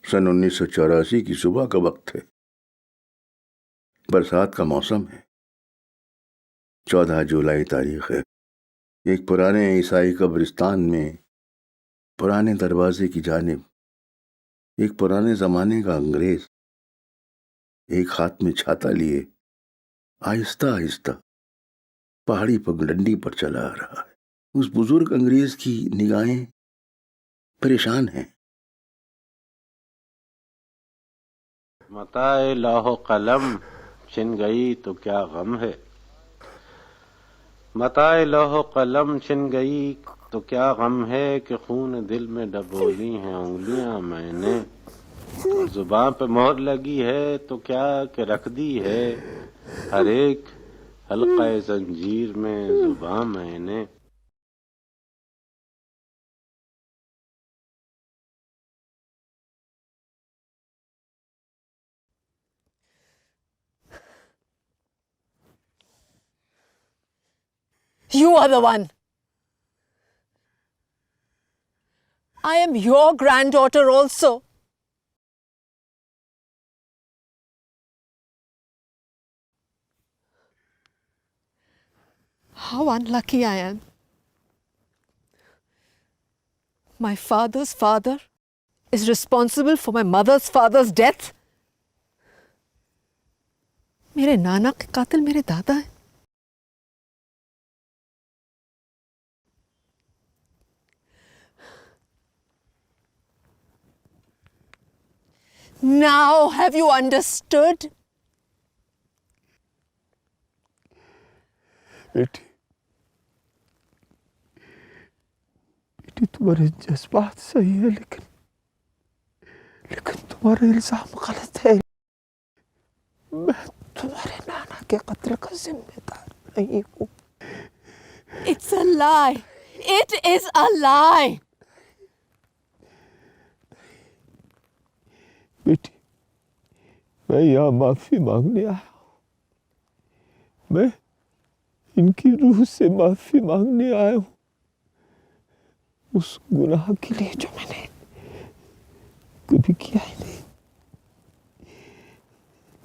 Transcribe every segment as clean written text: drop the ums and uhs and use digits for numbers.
सन 1984 की सुबह का वक्त है। बरसात का मौसम है। 14 जुलाई तारीख है। एक पुराने ईसाई कब्रिस्तान में पुराने दरवाजे की जानिब एक पुराने जमाने का अंग्रेज एक हाथ में छाता लिए आहिस्ता आहिस्ता पहाड़ी पगडंडी पर चला आ रहा है। उस बुजुर्ग अंग्रेज की निगाहें परेशान हैं। मताए लौह कलम छिन गई तो क्या गम है। मताए लौह कलम छिन गई तो क्या गम है कि खून दिल में डबोली हैं उंगलियां मैंने। और जुबान पे मोहर लगी है तो क्या कि रख दी है हर एक हल्का जंजीर में जुबान मैंने। You are the one. I am your granddaughter also. How unlucky I am. My father's father is responsible for my mother's father's death. मेरे नाना के कातिल मेरे दादा हैं। Now have you understood? बेटी तुम्हारे जज्बात सही है, लेकिन तुम्हारा इल्जाम गलत है। मैं तुम्हारे नाना के कत्ल का जिम्मेदार नहीं हूँ। It's a lie. It is a lie. बेटी, मैं यहाँ माफी मांगने आया हूँ। मैं इनकी रूह से माफी मांगने आया हूँ उस गुनाह के लिए जो मैंने कभी किया ही नहीं।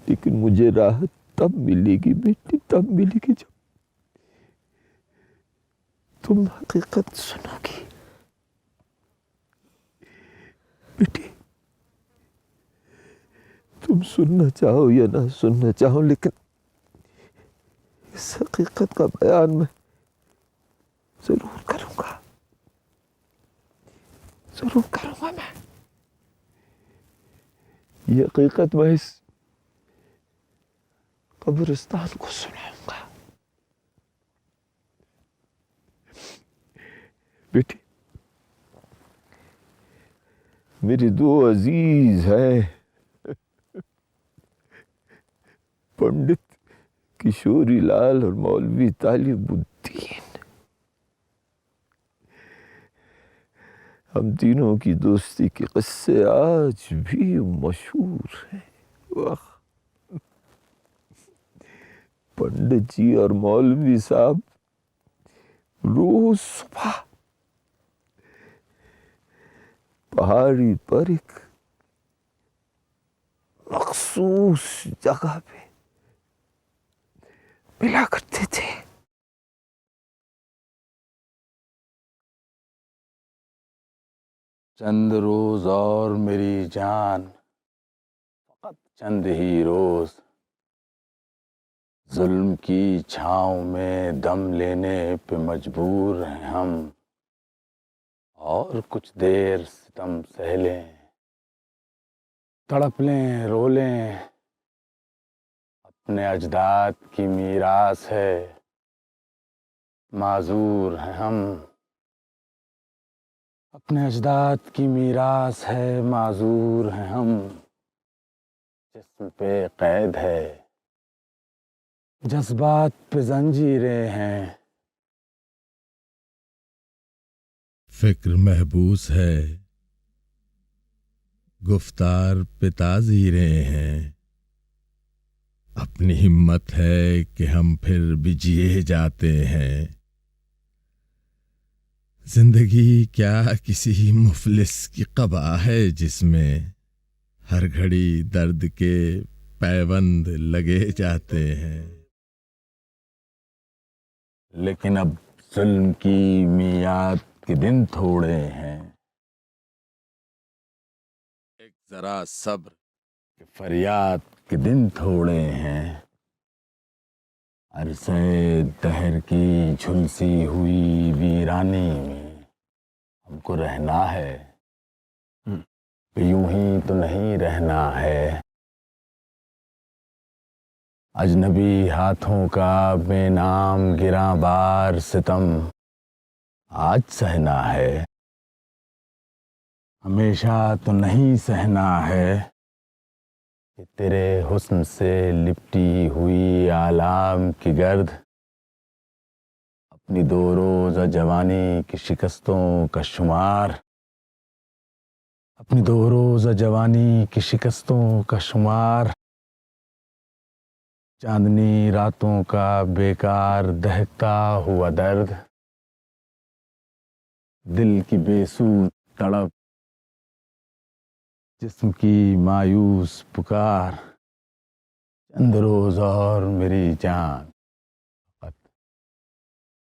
लेकिन मुझे राहत तब मिलेगी बेटी, तब मिलेगी जब तुम हकीकत सुनोगी। बेटी, तुम सुनना चाहो या ना सुनना चाहो, लेकिन इस हकीकत का बयान मैं जरूर करूंगा, जरूर करूंगा। मैं ये हकीकत मैं इस कब्रिस्तान को सुनाऊंगा। बेटी, मेरे दो अजीज हैं, पंडित किशोरी लाल और मौलवी तालिबुद्दीन। हम तीनों की दोस्ती के किस्से आज भी मशहूर हैं। वाह, पंडित जी और मौलवी साहब रोज सुबह पहाड़ी पर एक मखसूस जगह पे मिला करते थे। चंद रोज और मेरी जान, फकत चंद ही रोज, जुल्म की छाँव में दम लेने पे मजबूर हैं हम। और कुछ देर सितम सह लें, तड़प लें, रो लें, अपने अजदाद की मीरास है, माजूर हैं हम। अपने अजदाद की मीरास है, माजूर हैं हम। जिस्म पे कैद है, जज्बात पे जंजीरें हैं। फिक्र महबूस है, गुफ्तार पे ताज़ीरें हैं। अपनी हिम्मत है कि हम फिर भी जिए जाते हैं। जिंदगी क्या किसी मुफलिस की क़बा है जिसमें हर घड़ी दर्द के पैबंद लगे जाते हैं। लेकिन अब जुल्म की मियाद के दिन थोड़े हैं। एक जरा सब्र के फरियाद के दिन थोड़े हैं। अरसे दहर की झुलसी हुई वीरानी में हमको रहना है। यूं ही तो नहीं रहना है। अजनबी हाथों का बेनाम गिरा बार सितम आज सहना है। हमेशा तो नहीं सहना है कि तेरे हुस्न से लिपटी हुई आलाम की गर्द अपनी दो रोज़ा जवानी की शिकस्तों का शुमार, अपनी दो रोज़ा जवानी की शिकस्तों का शुमार, चांदनी रातों का बेकार दहकता हुआ दर्द, दिल की बेसूद तड़प, जिस्म की मायूस पुकार, चंद रोज और मेरी जान,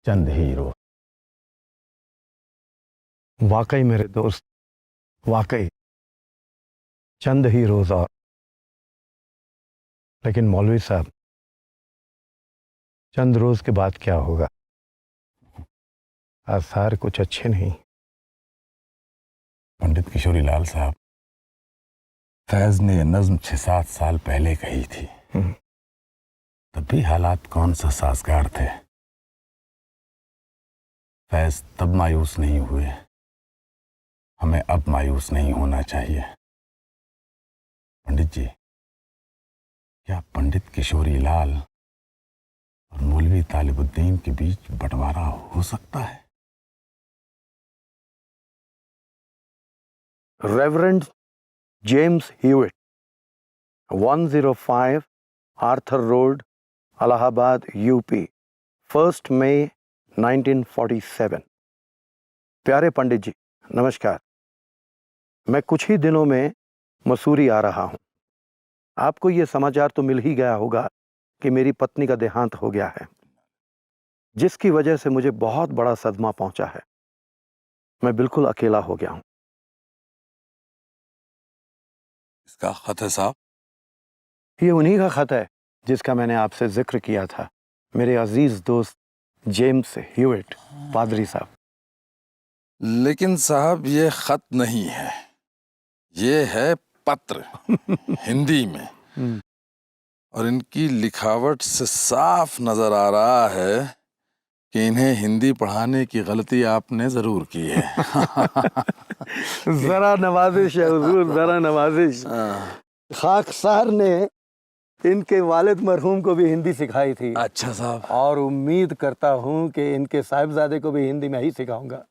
चंद ही रोज। वाकई मेरे दोस्त, वाकई चंद ही रोज और। लेकिन मौलवी साहब, चंद रोज के बाद क्या होगा? आसार कुछ अच्छे नहीं। पंडित किशोरी लाल साहब, फैज ने यह नज्म 6-7 साल पहले कही थी। तब भी हालात कौन सा साजगार थे। फैज तब मायूस नहीं हुए, हमें अब मायूस नहीं होना चाहिए। पंडित जी, क्या पंडित किशोरी लाल और मौलवी तालिबुद्दीन के बीच बंटवारा हो सकता है? Reverend James Hewitt, 105 Arthur Road, Allahabad, UP, 1 मई 1947। प्यारे पंडित जी, नमस्कार। मैं कुछ ही दिनों में मसूरी आ रहा हूं। आपको यह समाचार तो मिल ही गया होगा कि मेरी पत्नी का देहांत हो गया है, जिसकी वजह से मुझे बहुत बड़ा सदमा पहुंचा है। मैं बिल्कुल अकेला हो गया हूं। इसका खत है साहब? ये उन्हीं का खत है जिसका मैंने आपसे जिक्र किया था, मेरे अजीज दोस्त जेम्स ह्यूइट, पादरी साहब। लेकिन साहब ये खत नहीं है, ये है पत्र हिंदी में। और इनकी लिखावट से साफ नजर आ रहा है कि इन्हें हिंदी पढ़ाने की गलती आपने जरूर की है। जरा नवाजिश है हुजूर, जरा नवाजिश। खाकसार ने इनके वालिद मरहूम को भी हिंदी सिखाई थी। अच्छा साहब। और उम्मीद करता हूं कि इनके साहिबजादे को भी हिंदी में ही सिखाऊंगा।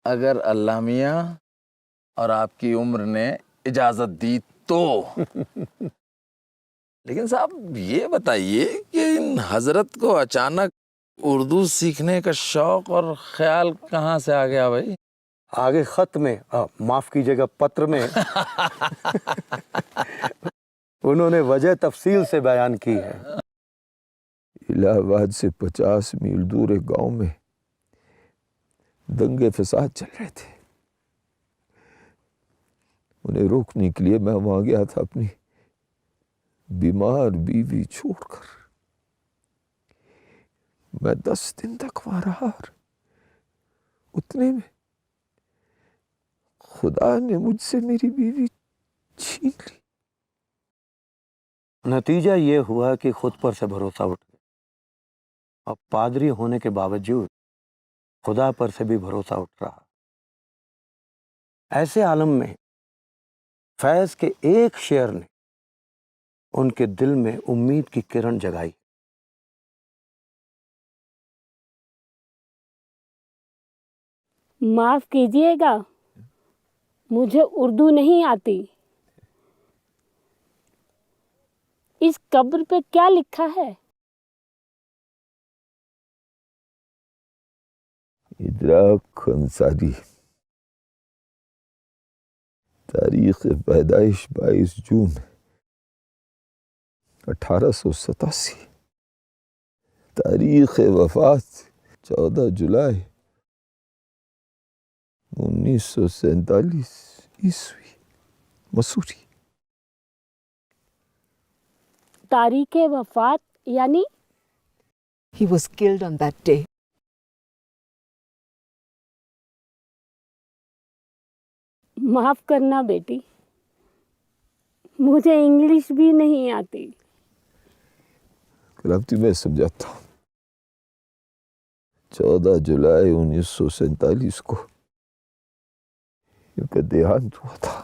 अगर अल्लाह मियाँ और आपकी उम्र ने इजाजत दी तो। लेकिन साहब ये बताइए कि इन हजरत को अचानक उर्दू सीखने का शौक और ख्याल कहाँ से आ गया भाई? आगे खत में, माफ कीजिएगा, पत्र में उन्होंने वजह तफसील से बयान की है। इलाहाबाद से 50 मील दूर एक गांव में दंगे फसाद चल रहे थे। उन्हें रोकने के लिए मैं वहां गया था अपनी बीमार बीवी छोड़कर। मैं 10 दिन तक वहां रहा और उतने में खुदा ने मुझसे मेरी बीवी छीन ली। नतीजा ये हुआ कि खुद पर से भरोसा उठ गया। अब पादरी होने के बावजूद खुदा पर से भी भरोसा उठ रहा। ऐसे आलम में फैज के एक शेर ने उनके दिल में उम्मीद की किरण जगाई। माफ कीजिएगा, मुझे उर्दू नहीं आती। इस कब्र पे क्या लिखा है? इदराक अंसारी, तारीख पैदाइश 22 जून 1887, तारीख वफात 14 जुलाई 1947 ईस्वी, मसूरी। तारीख वफात यानी? He was killed on that day. माफ करना बेटी, मुझे इंग्लिश भी नहीं आती। करावती मैं समझाता हूँ। 14 जुलाई 1947 को इनका देहांत हुआ था।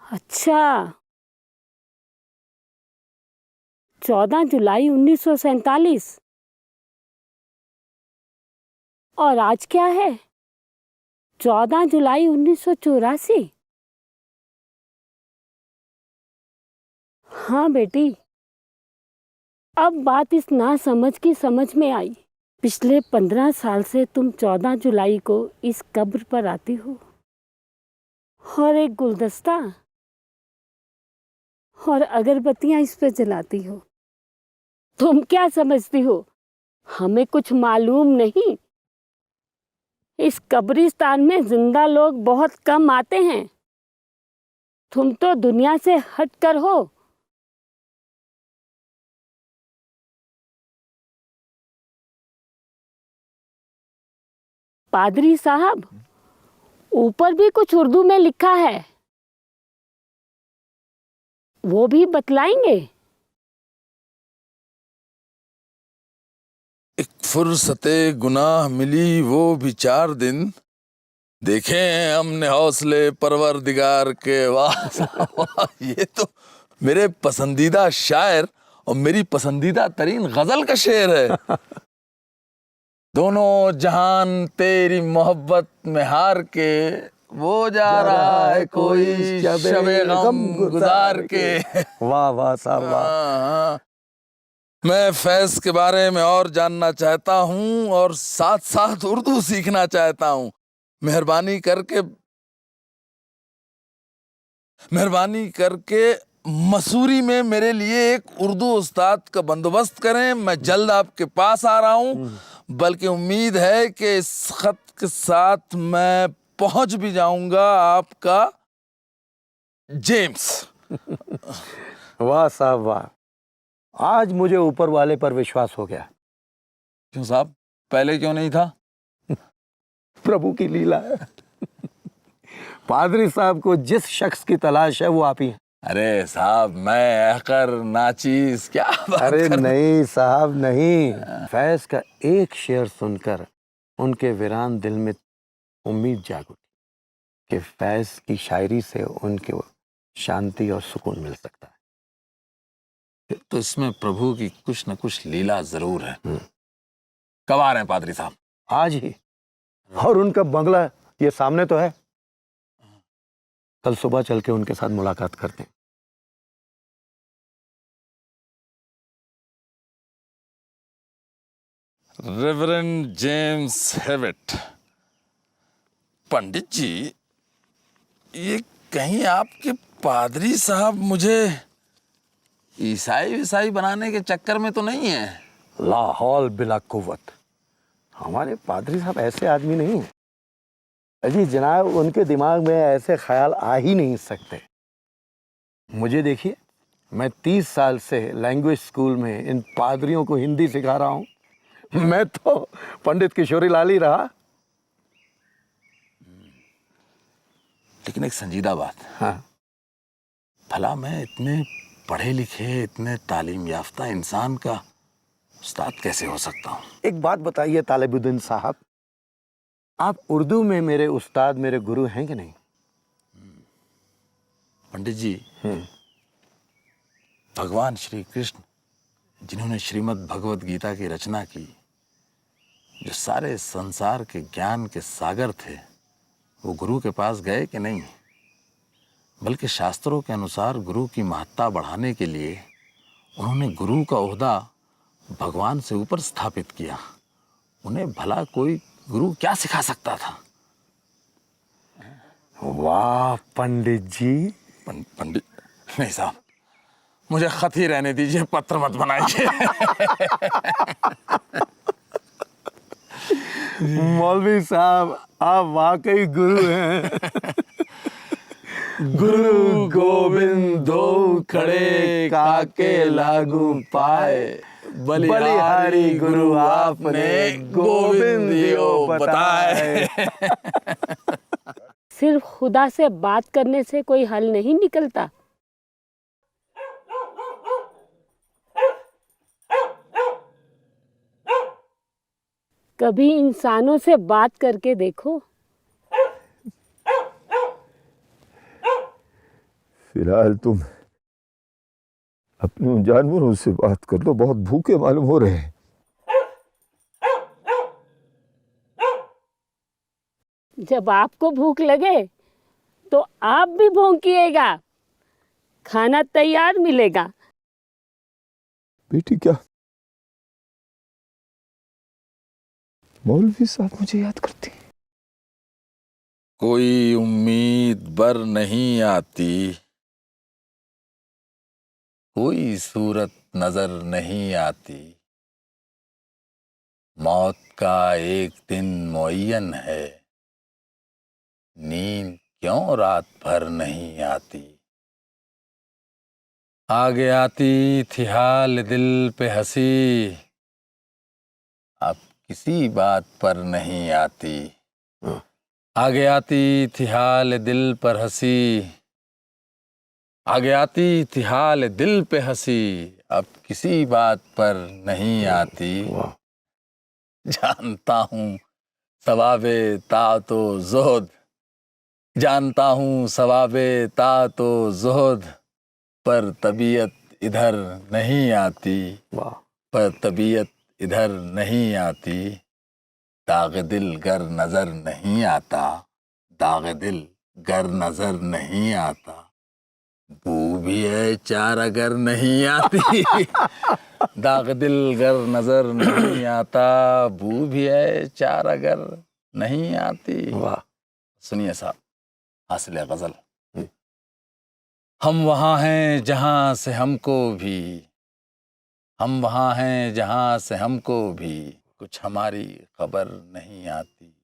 अच्छा, 14 जुलाई 1947। और आज क्या है? 14 जुलाई 1984। हाँ बेटी, अब बात इस नासमझ की समझ में आई। पिछले 15 साल से तुम 14 जुलाई को इस कब्र पर आती हो और एक गुलदस्ता और अगरबत्तियां इस पे जलाती हो। तुम क्या समझती हो, हमें कुछ मालूम नहीं? इस कब्रिस्तान में जिंदा लोग बहुत कम आते हैं। तुम तो दुनिया से हटकर हो। पादरी साहब, ऊपर भी कुछ उर्दू में लिखा है, वो भी बतलाएंगे? एक फुर्सते गुनाह मिली वो भी 4 दिन, देखे हैं हमने हौसले परवरदिगार के। वाह वाह, ये तो मेरे पसंदीदा शायर और मेरी पसंदीदा तरीन गजल का शेर है। दोनों जहान तेरी मोहब्बत में हार के, वो जा रहा है कोई शबे गम गुजार के। वाह वाह साहब वाह। हाँ, मैं फैज के बारे में और जानना चाहता हूँ और साथ साथ उर्दू सीखना चाहता हूँ। मेहरबानी करके मसूरी में मेरे लिए एक उर्दू उस्ताद का बंदोबस्त करें। मैं जल्द आपके पास आ रहा हूँ, बल्कि उम्मीद है कि इस खत के साथ मैं पहुंच भी जाऊंगा आपका जेम्स। वाह साहब वाह, आज मुझे ऊपर वाले पर विश्वास हो गया। क्यों साहब, पहले क्यों नहीं था? प्रभु की लीला है। पादरी साहब को जिस शख्स की तलाश है वो आप ही हैं। अरे साहब, मैं अहकर नाचीज क्या बात अरे कर... नहीं साहब नहीं, फैज का एक शेर सुनकर उनके वीरान दिल में उम्मीद जाग उठी कि फैज की शायरी से उनके शांति और सुकून मिल सकता है। तो इसमें प्रभु की कुछ न कुछ लीला जरूर है। कब आ रहे हैं पादरी साहब? आज ही। और उनका बंगला ये सामने तो है, कल सुबह चल के उनके साथ मुलाकात करते हैं। Reverend James Hewitt. Pandit ji, ये कहीं आपके पादरी साहब मुझे ईसाई बनाने के चक्कर में तो नहीं है? लाहौल बिला कुव्वत, हमारे पादरी साहब ऐसे आदमी नहीं है। अजी जनाब, उनके दिमाग में ऐसे ख्याल आ ही नहीं सकते। मुझे देखिए, मैं 30 साल से लैंग्वेज स्कूल में इन पादरियों को हिंदी सिखा रहा हूँ। मैं तो पंडित किशोरी लाल ही रहा। लेकिन एक संजीदा बात। हाँ, भला मैं इतने पढ़े लिखे, इतने तालीम याफ्ता इंसान का उस्ताद कैसे हो सकता हूँ? एक बात बताइए तालिबुद्दीन साहब, आप उर्दू में मेरे उस्ताद, मेरे गुरु हैं कि नहीं? पंडित जी, भगवान श्री कृष्ण जिन्होंने श्रीमद् भगवत गीता की रचना की, जो सारे संसार के ज्ञान के सागर थे, वो गुरु के पास गए कि नहीं? बल्कि शास्त्रों के अनुसार गुरु की महत्ता बढ़ाने के लिए उन्होंने गुरु का ओहदा भगवान से ऊपर स्थापित किया। उन्हें भला कोई गुरु क्या सिखा सकता था? वाह पंडित जी। पंडित नहीं साहब, मुझे खत ही रहने दीजिए, पत्र मत बनाइए। मौलवी साहब, आप वाकई गुरु हैं। गुरु गोविंद दो खड़े काके लागू पाए, बलिहारी गुरु आपने गोविंद दियो बताए। सिर्फ खुदा से बात करने से कोई हल नहीं निकलता। कभी इंसानों से बात करके देखो। फिलहाल तुम अपने उन जानवरों से बात कर लो, बहुत भूखे मालूम हो रहे हैं। जब आपको भूख लगे तो आप भी भौंकिएगा, खाना तैयार मिलेगा। बेटी, क्या मौलवी साहब मुझे याद करती हैं? कोई उम्मीद बर नहीं आती, कोई सूरत नजर नहीं आती, मौत का एक दिन मुअय्यन है, नींद क्यों रात भर नहीं आती। आगे आती थी हाल दिल पे हंसी, अब किसी बात पर नहीं आती। आगे आती थी हाल दिल पर हंसी, आगे आती थी हाल दिल पे हंसी, अब किसी बात पर नहीं आती। जानता हूँ सवाबे तातो ज़ुहद, जानता हूँ सवाबे तातो ज़ुहद, पर तबीयत इधर नहीं आती, पर तबीयत इधर नहीं आती। दाग दिल गर नजर नहीं आता, दाग दिल गर नजर नहीं आता, बू भी है चार अगर नहीं आती। दाग दिल गर नजर नहीं आता, बू भी है चार अगर नहीं आती। वाह। सुनिए साहब, हासिल है गजल। हम वहाँ हैं जहाँ से हमको भी, हम वहाँ हैं जहाँ से हमको भी कुछ हमारी खबर नहीं आती।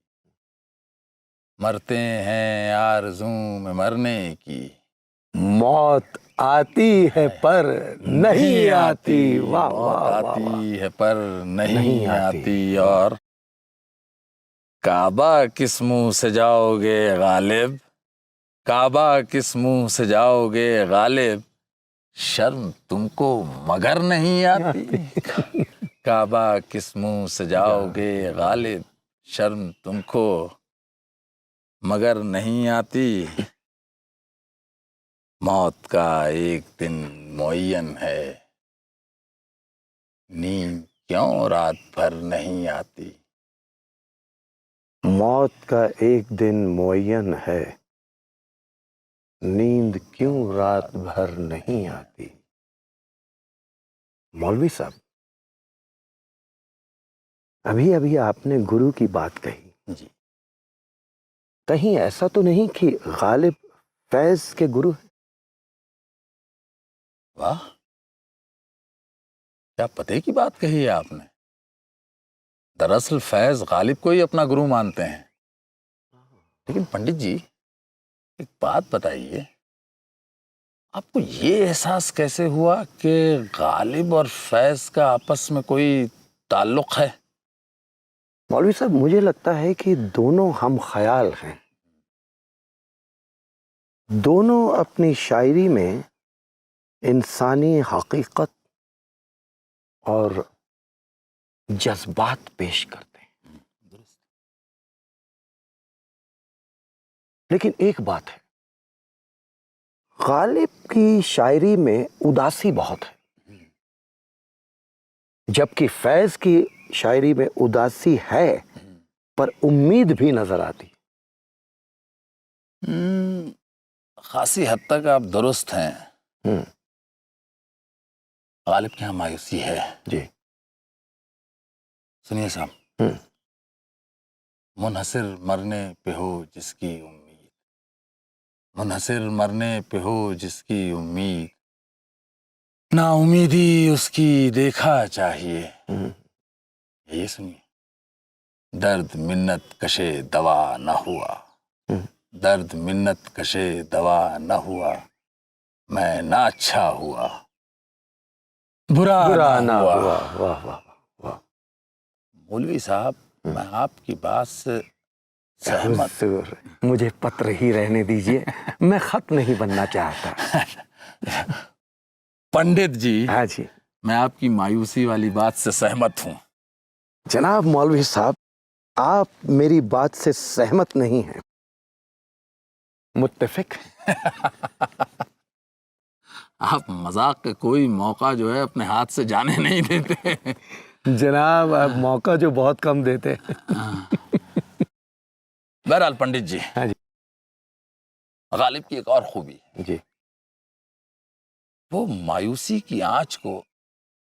मरते हैं आरज़ू में मरने की, मौत आती है पर नहीं आती। वाह मौत वाह आती है पर नहीं आती। और काबा किस मुंह से जाओगे गालिब, काबा किस मुंह से जाओगे गालिब, शर्म तुमको मगर नहीं आती। काबा किस मुंह से जाओगे गालिब, शर्म तुमको मगर नहीं आती। मौत का एक दिन मुअय्यन है, नींद क्यों रात भर नहीं आती। मौत का एक दिन मुअय्यन है, नींद क्यों रात भर नहीं आती। मौलवी साहब, अभी अभी आपने गुरु की बात कही जी, कहीं ऐसा तो नहीं कि गालिब फैज के गुरु हैं? वाह, क्या पते की बात कही है आपने। दरअसल फैज गालिब को ही अपना गुरु मानते हैं। लेकिन पंडित जी, एक बात बताइए, आपको ये एहसास कैसे हुआ कि गालिब और फैज का आपस में कोई ताल्लुक है। मौलवी साहब, मुझे लगता है कि दोनों हम ख्याल हैं। दोनों अपनी शायरी में इंसानी हकीकत और जज्बात पेश करते हैं। लेकिन एक बात है, गालिब की शायरी में उदासी बहुत है, जबकि फैज की शायरी में उदासी है पर उम्मीद भी नजर आती। खासी हद तक आप दुरुस्त हैं। गालिब के यहाँ मायूसी है जी। सुनिए साहब, मुनहसिर मरने पे हो जिसकी उम्मीद, मुनहसिर मरने पे हो जिसकी उम्मीद, ना उम्मीदी उसकी देखा चाहिए। ये सुनिए, दर्द मिन्नत कशे दवा न हुआ, दर्द मिन्नत कशे दवा न हुआ, मैं ना अच्छा हुआ, बुरा ना हुआ। वाह वाह वाह। मौलवी साहब, मैं आपकी बात से सहमत। हुजूर, मुझे पत्र ही रहने दीजिए, मैं खत नहीं बनना चाहता। पंडित जी, हाँ जी। मैं आपकी मायूसी वाली बात से सहमत हूँ। जनाब मौलवी साहब, आप मेरी बात से सहमत नहीं हैं, मुत्तफिक। आप मजाक का कोई मौका जो है अपने हाथ से जाने नहीं देते। जनाब आप मौका जो बहुत कम देते। बहरहाल पंडित जी, हाँ जी। गालिब की एक और खूबी है, जी। वो मायूसी की आंच को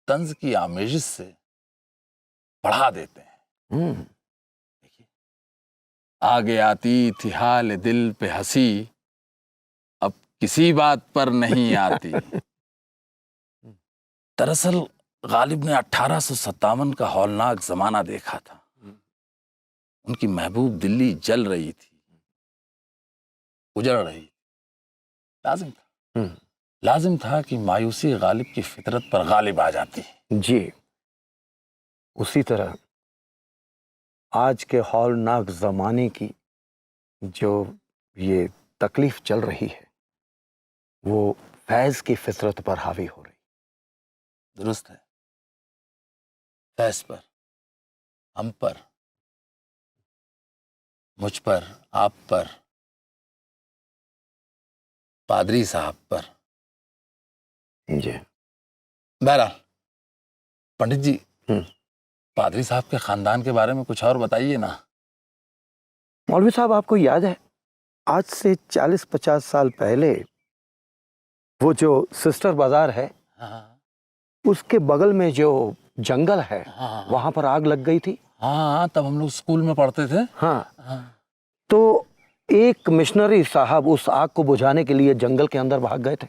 तंज की आमेजिश से बढ़ा देते हैं। देखिए, आगे आती थी हाल दिल पे हंसी, अब किसी बात पर नहीं आती। दरअसल गालिब ने 1857 का हौलनाक जमाना देखा था। उनकी महबूब दिल्ली जल रही थी, उजड़ रही। लाजिम था कि मायूसी गालिब की फितरत पर गालिब आ जाती। जी, उसी तरह आज के हौलनाक ज़माने की जो ये तकलीफ चल रही है, वो फैज़ की फितरत पर हावी हो रही। दुरुस्त है, फैज़ पर, हम पर, मुझ पर, आप पर, पादरी साहब पर। जी। बहरहाल पंडित जी, पादरी साहब के खानदान के बारे में कुछ और बताइए ना। मौलवी साहब, आपको याद है आज से 40-50 साल पहले वो जो सिस्टर बाजार है, उसके बगल में जो जंगल है, वहां पर आग लग गई थी। हाँ, तब हम लोग स्कूल में पढ़ते थे। हाँ। तो एक मिशनरी साहब उस आग को बुझाने के लिए जंगल के अंदर भाग गए थे।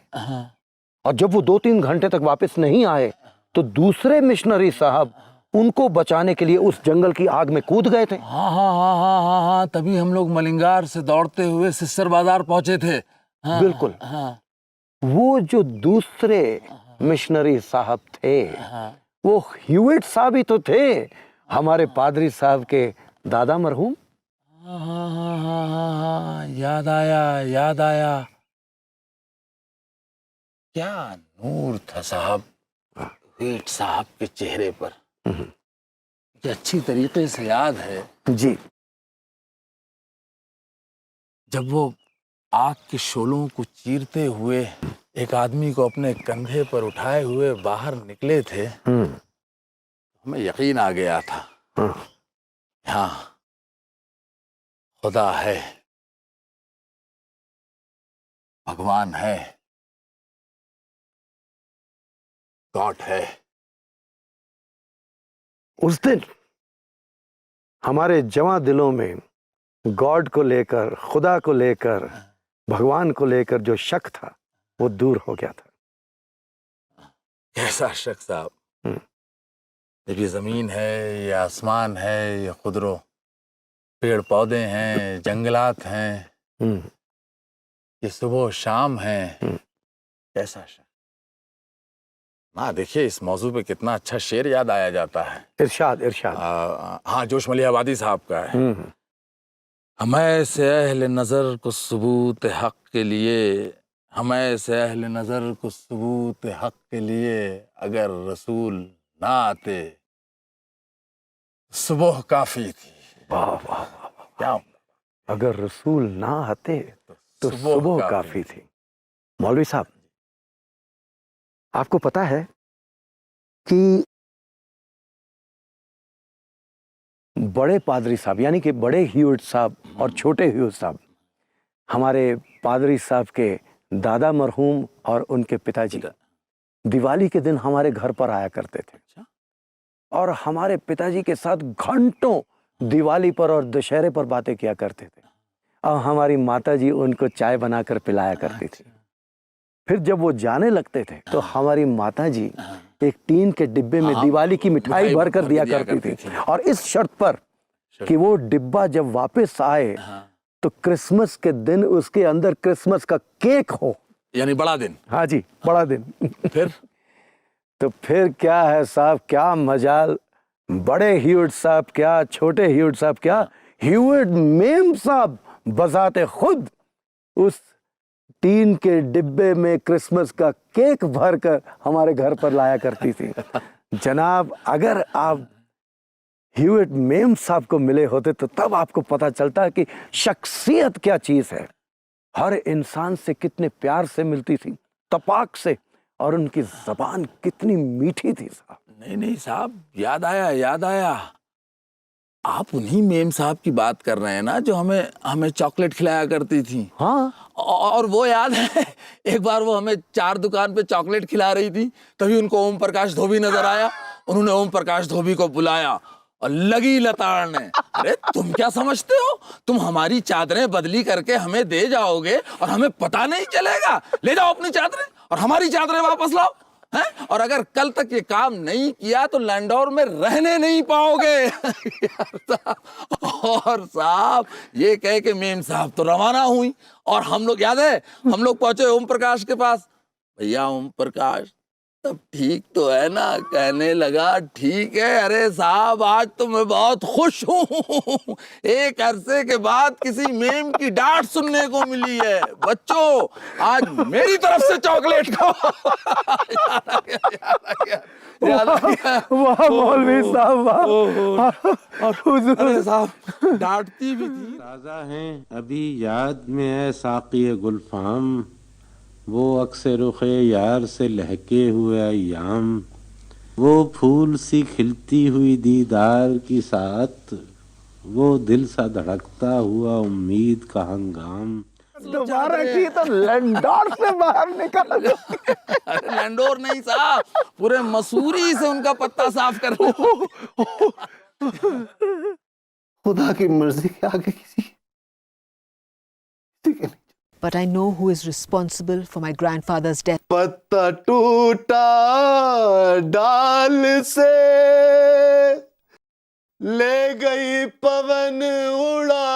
और जब वो 2-3 घंटे तक वापस नहीं आए, तो दूसरे मिशनरी साहब उनको बचाने के लिए उस जंगल की आग में कूद गए थे। हाँ, तभी हम लोग मलिंगार से दौड़ते हुए सिस्टर बाजार पहुंचे थे। बिल्कुल। वो जो दूसरे मिशनरी साहब थे, वो ह्यूइट साहब ही तो थे, हमारे पादरी साहब के दादा मरहूम। याद आया। क्या नूर था साहब, ह्यूइट साहब के चेहरे पर। ये अच्छी तरीके से याद है जी। जब वो आग के शोलों को चीरते हुए एक आदमी को अपने कंधे पर उठाए हुए बाहर निकले थे, हमें यकीन आ गया था, हाँ, खुदा है, भगवान है, गॉड है। उस दिन हमारे जवां दिलों में गॉड को लेकर, खुदा को लेकर, भगवान को लेकर जो शक था, वो दूर हो गया था। कैसा शक साहब? जब ये जमीन है, ये आसमान है, ये खुदरो पेड़ पौधे हैं, जंगलात हैं, ये सुबह शाम है, कैसा शक? देखिए, इस मौजू पे कितना अच्छा शेर याद आया जाता है। इरशाद। हाँ, जोश मलिया आबादी साहब का है। हमें से अहले नज़र को सबूत हक के लिए, हमें से अहले नज़र को सबूत हक के लिए, अगर रसूल ना आते सुबह काफी थी। वाह वाह वाह, क्या? अगर रसूल ना आते तो सुबह काफी थी। मौलवी साहब, आपको पता है कि बड़े पादरी साहब, यानी कि बड़े ह्यूइट साहब और छोटे ह्यूइट साहब, हमारे पादरी साहब के दादा मरहूम और उनके पिताजी दिवाली के दिन हमारे घर पर आया करते थे, और हमारे पिताजी के साथ घंटों दिवाली पर और दशहरे पर बातें किया करते थे। और हमारी माताजी उनको चाय बनाकर पिलाया करती थी। फिर जब वो जाने लगते थे तो हमारी माताजी एक टीन के डिब्बे में दिवाली की मिठाई भर कर दिया करती थी, और इस शर्त पर कि वो डिब्बा जब वापस आए तो क्रिसमस के दिन उसके अंदर क्रिसमस का केक हो, यानी बड़ा दिन। हाँ जी, बड़ा दिन। फिर तो फिर क्या है साहब, क्या मजाल, बड़े ह्यूट साहब क्या, छोटे ह्यूट साहब क्या, ह्यूट मेम साहब बजाते खुद उस टीन के डिब्बे में क्रिसमस का केक भर कर हमारे घर पर लाया करती थी। जनाब, अगर आप ह्यूट मेम साहब को मिले होते तो तब आपको पता चलता कि शख्सियत क्या चीज है। हर इंसान से कितने प्यार से मिलती थी, तपाक से, और उनकी जबान कितनी मीठी थी साहब। नहीं साहब, याद आया, आप उन्हीं मेम साहब की बात कर रहे हैं ना जो हमें चॉकलेट खिलाया करती थी। हाँ, और वो याद है, एक बार वो हमें 4 दुकान पे चॉकलेट खिला रही थी, तभी उनको ओम प्रकाश धोबी नजर आया। उन्होंने ओम प्रकाश धोबी को बुलाया और लगी लताड़ने, अरे तुम क्या समझते हो, तुम हमारी चादरें बदली करके हमें दे जाओगे और हमें पता नहीं चलेगा? ले जाओ अपनी चादरें और हमारी चादरें वापस लाओ, हैं? और अगर कल तक ये काम नहीं किया तो लैंडोर में रहने नहीं पाओगे। और साहब ये कह के मेम साहब तो रवाना हुई, और हम लोग, याद है, हम लोग पहुंचे ओम प्रकाश के पास। भैया ओम प्रकाश तब ठीक तो है ना? कहने लगा ठीक है। अरे साहब आज तो मैं बहुत खुश हूँ, एक अरसे के बाद किसी मेम की डांट सुनने को मिली है। बच्चों आज मेरी तरफ से चॉकलेट खाओ। याद आ गया। वाह मौलवी साहब, वाह। अरे साहब डांटती भी थी। ताज़ा हैं अभी याद में है साक़ी गुलफाम, वो अक्सर रुखे यार से लहके हुए अय्याम, वो फूल सी खिलती हुई दीदार की साथ, वो दिल सा धड़कता हुआ उम्मीद का हंगाम। दोबारा की तो लैंडोर से बाहर निकल। अरे लैंडोर नहीं साहब, पूरे मसूरी से उनका पत्ता साफ कर लो। खुदा की मर्जी के आगे किसी के नहीं। But I know who is responsible for my grandfather's death. पत्ता टूटा डाल से ले गई पवन उड़ा